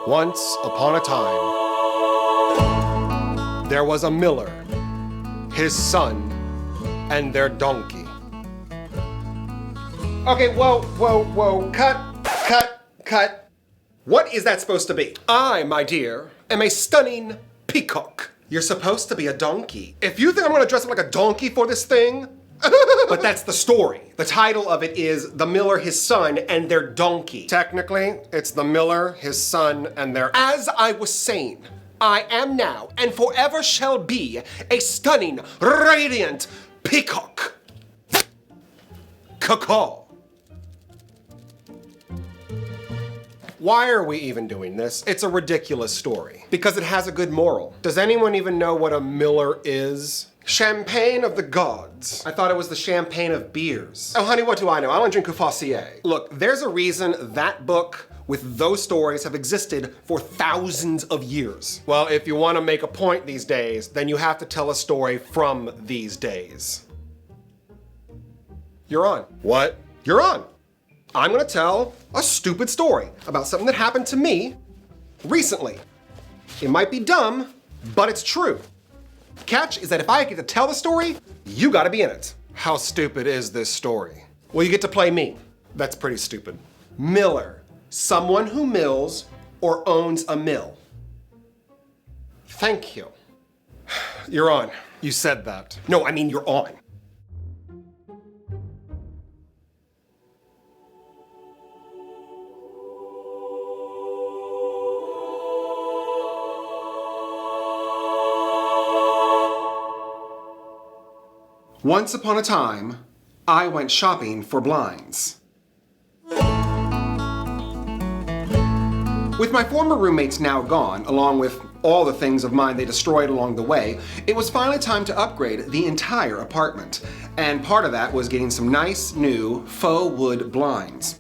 Once upon a time, there was a miller, his son, and their donkey. Okay, whoa, cut. What is that supposed to be? I, my dear, am a stunning peacock. You're supposed to be a donkey. If you think I'm gonna dress up like a donkey for this thing, but that's the story. The title of it is The Miller, His Son, and Their Donkey. Technically, it's The Miller, His Son, and Their... As I was saying, I am now, and forever shall be, a stunning, radiant peacock. Caw. Why are we even doing this? It's a ridiculous story. Because it has a good moral. Does anyone even know what a miller is? Champagne of the gods. I thought it was the champagne of beers. Oh honey, what do I know? I don't drink Courvoisier. Look, there's a reason that book with those stories have existed for thousands of years. Well, if you want to make a point these days, then you have to tell a story from these days. You're on. What? You're on. I'm gonna tell a stupid story about something that happened to me recently. It might be dumb, but it's true. Catch is that if I get to tell the story, you gotta be in it. How stupid is this story? Well, you get to play me. That's pretty stupid. Miller, someone who mills or owns a mill. Thank you. You're on. You said that. No, I mean you're on. Once upon a time, I went shopping for blinds. With my former roommates now gone, along with all the things of mine they destroyed along the way, it was finally time to upgrade the entire apartment. And part of that was getting some nice, new, faux wood blinds.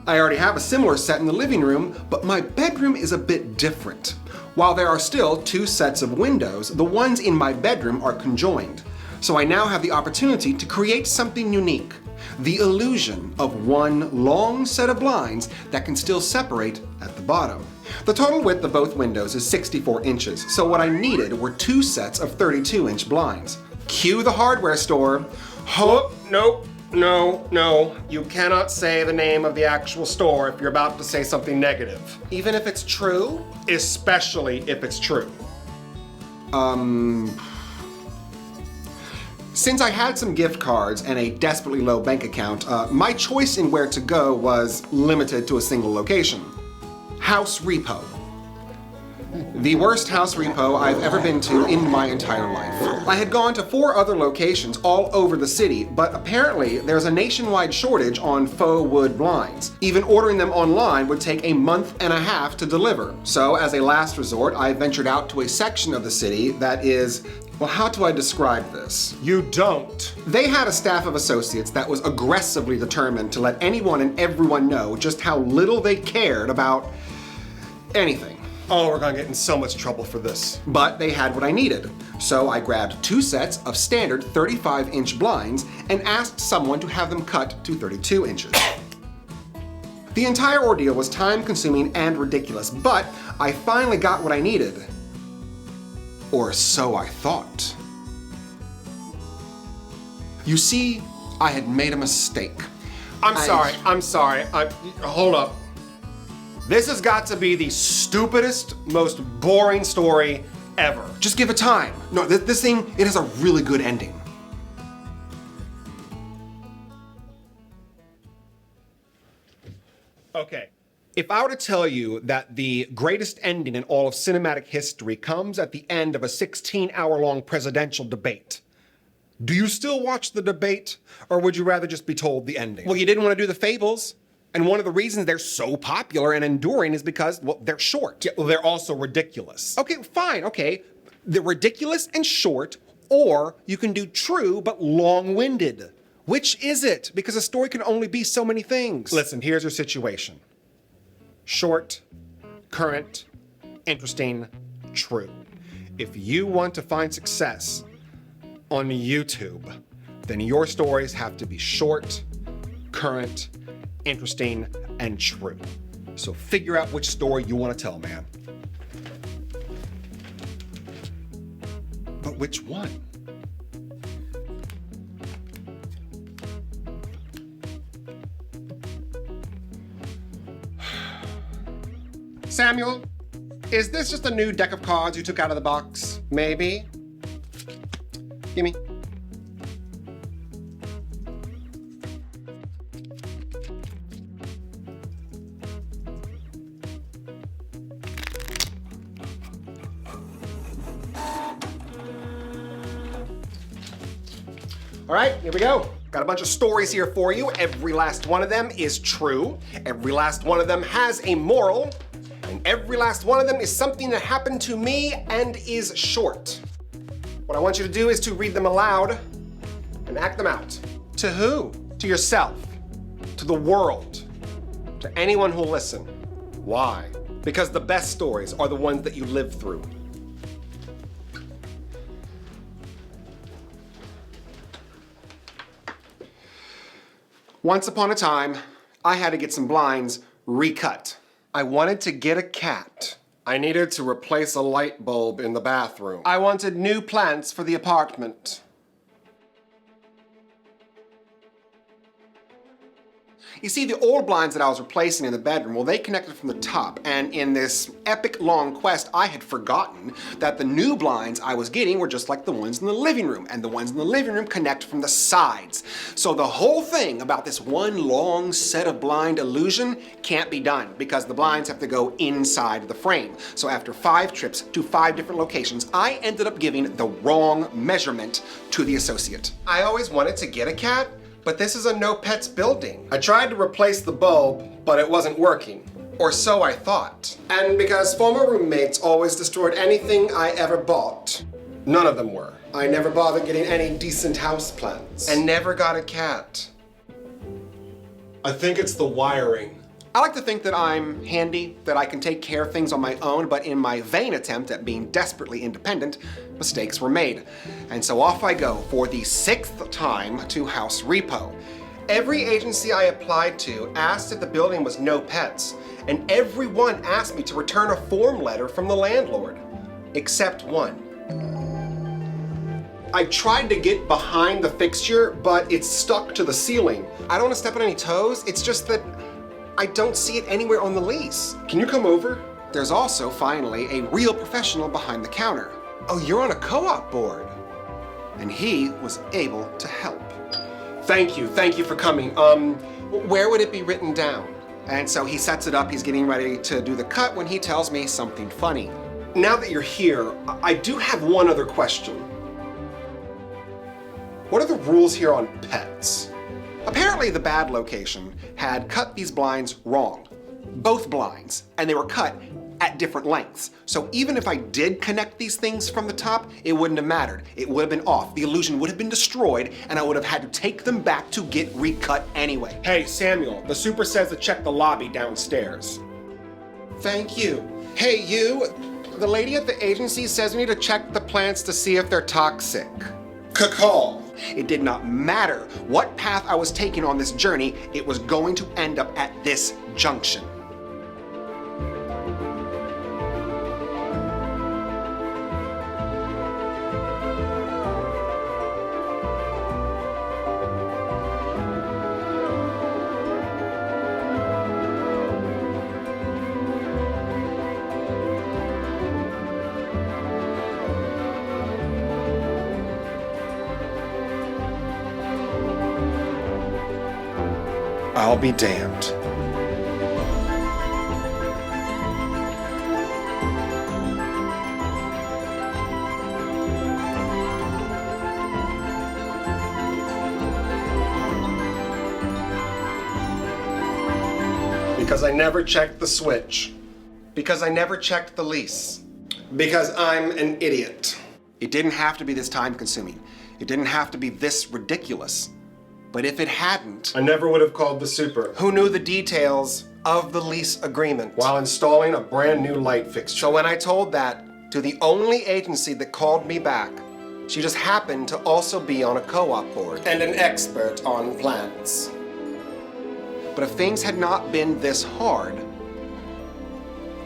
I already have a similar set in the living room, but my bedroom is a bit different. While there are still 2 sets of windows, the ones in my bedroom are conjoined. So I now have the opportunity to create something unique. The illusion of one long set of blinds that can still separate at the bottom. The total width of both windows is 64 inches, so what I needed were 2 sets of 32-inch blinds. Cue the hardware store. No. You cannot say the name of the actual store if you're about to say something negative. Even if it's true? Especially if it's true. Since I had some gift cards and a desperately low bank account, my choice in where to go was limited to a single location. House Repo. The worst house repo I've ever been to in my entire life. I had gone to 4 other locations all over the city, but apparently there's a nationwide shortage on faux wood blinds. Even ordering them online would take a month and a half to deliver. So as a last resort, I ventured out to a section of the city that is, well, how do I describe this? You don't. They had a staff of associates that was aggressively determined to let anyone and everyone know just how little they cared about anything. Oh, we're gonna get in so much trouble for this. But they had what I needed. So I grabbed 2 sets of standard 35-inch blinds and asked someone to have them cut to 32 inches. The entire ordeal was time-consuming and ridiculous, but I finally got what I needed. Or so I thought. You see, I had made a mistake. I'm sorry. Hold up. This has got to be the stupidest, most boring story ever. Just give it time. No, this thing, it has a really good ending. Okay. If I were to tell you that the greatest ending in all of cinematic history comes at the end of a 16-hour-long presidential debate, do you still watch the debate, or would you rather just be told the ending? Well, you didn't want to do the fables. And one of the reasons they're so popular and enduring is because, well, they're short. Yeah, well, they're also ridiculous. Okay, fine, okay. They're ridiculous and short, or you can do true but long-winded. Which is it? Because a story can only be so many things. Listen, here's your situation. Short, current, interesting, true. If you want to find success on YouTube, then your stories have to be short, current, interesting, and true. So figure out which story you want to tell, man. But which one? Samuel, is this just a new deck of cards you took out of the box? Maybe? Gimme. All right, here we go. Got a bunch of stories here for you. Every last one of them is true. Every last one of them has a moral. And every last one of them is something that happened to me and is short. What I want you to do is to read them aloud and act them out. To who? To yourself. To the world. To anyone who'll listen. Why? Because the best stories are the ones that you live through. Once upon a time, I had to get some blinds recut. I wanted to get a cat. I needed to replace a light bulb in the bathroom. I wanted new plants for the apartment. You see, the old blinds that I was replacing in the bedroom, well, they connected from the top, and in this epic long quest, I had forgotten that the new blinds I was getting were just like the ones in the living room, and the ones in the living room connect from the sides. So the whole thing about this one long set of blind illusion can't be done, because the blinds have to go inside the frame. So after 5 trips to 5 different locations, I ended up giving the wrong measurement to the associate. I always wanted to get a cat, but this is a no pets building. I tried to replace the bulb, but it wasn't working. Or so I thought. And because former roommates always destroyed anything I ever bought, none of them were. I never bothered getting any decent houseplants. And never got a cat. I think it's the wiring. I like to think that I'm handy, that I can take care of things on my own, but in my vain attempt at being desperately independent, mistakes were made. And so off I go for the 6th time to House Repo. Every agency I applied to asked if the building was no pets, and every one asked me to return a form letter from the landlord, except one. I tried to get behind the fixture, but it's stuck to the ceiling. I don't want to step on any toes, it's just that I don't see it anywhere on the lease. Can you come over? There's also, finally, a real professional behind the counter. Oh, you're on a co-op board. And he was able to help. Thank you for coming. Where would it be written down? And so he sets it up, he's getting ready to do the cut when he tells me something funny. Now that you're here, I do have one other question. What are the rules here on pets? Apparently the bad location had cut these blinds wrong. Both blinds, and they were cut at different lengths. So even if I did connect these things from the top, it wouldn't have mattered. It would have been off. The illusion would have been destroyed, and I would have had to take them back to get recut anyway. Hey, Samuel, the super says to check the lobby downstairs. Thank you. Hey, you, the lady at the agency says we need to check the plants to see if they're toxic. Call. It did not matter what path I was taking on this journey, it was going to end up at this junction. I'll be damned. Because I never checked the switch. Because I never checked the lease. Because I'm an idiot. It didn't have to be this time consuming. It didn't have to be this ridiculous. But if it hadn't, I never would have called the super. Who knew the details of the lease agreement While installing a brand new light fixture. So when I told that to the only agency that called me back, she just happened to also be on a co-op board and an expert on plants. But if things had not been this hard,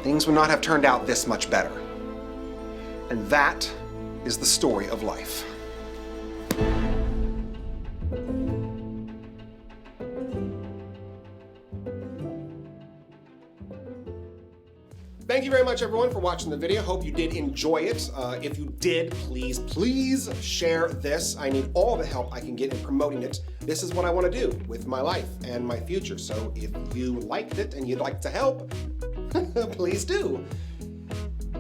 things would not have turned out this much better. And that is the story of life. Thank you very much, everyone, for watching the video. Hope you did enjoy it. If you did, please share this. I need all the help I can get in promoting it. This is what I want to do with my life and my future. So if you liked it and you'd like to help, please do.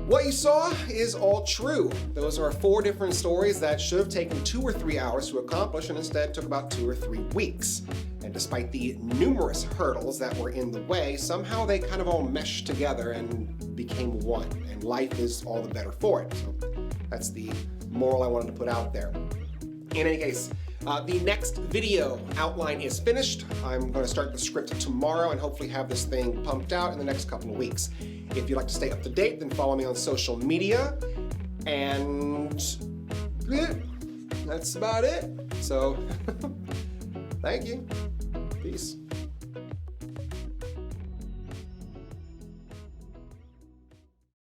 What you saw is all true. Those are 4 different stories that should have taken 2 or 3 hours to accomplish and instead took about 2 or 3 weeks. And despite the numerous hurdles that were in the way, somehow they kind of all meshed together and became one. And life is all the better for it. So that's the moral I wanted to put out there. In any case, the next video outline is finished. I'm going to start the script tomorrow and hopefully have this thing pumped out in the next couple of weeks. If you'd like to stay up to date, then follow me on social media. And yeah, that's about it. So, thank you. Peace.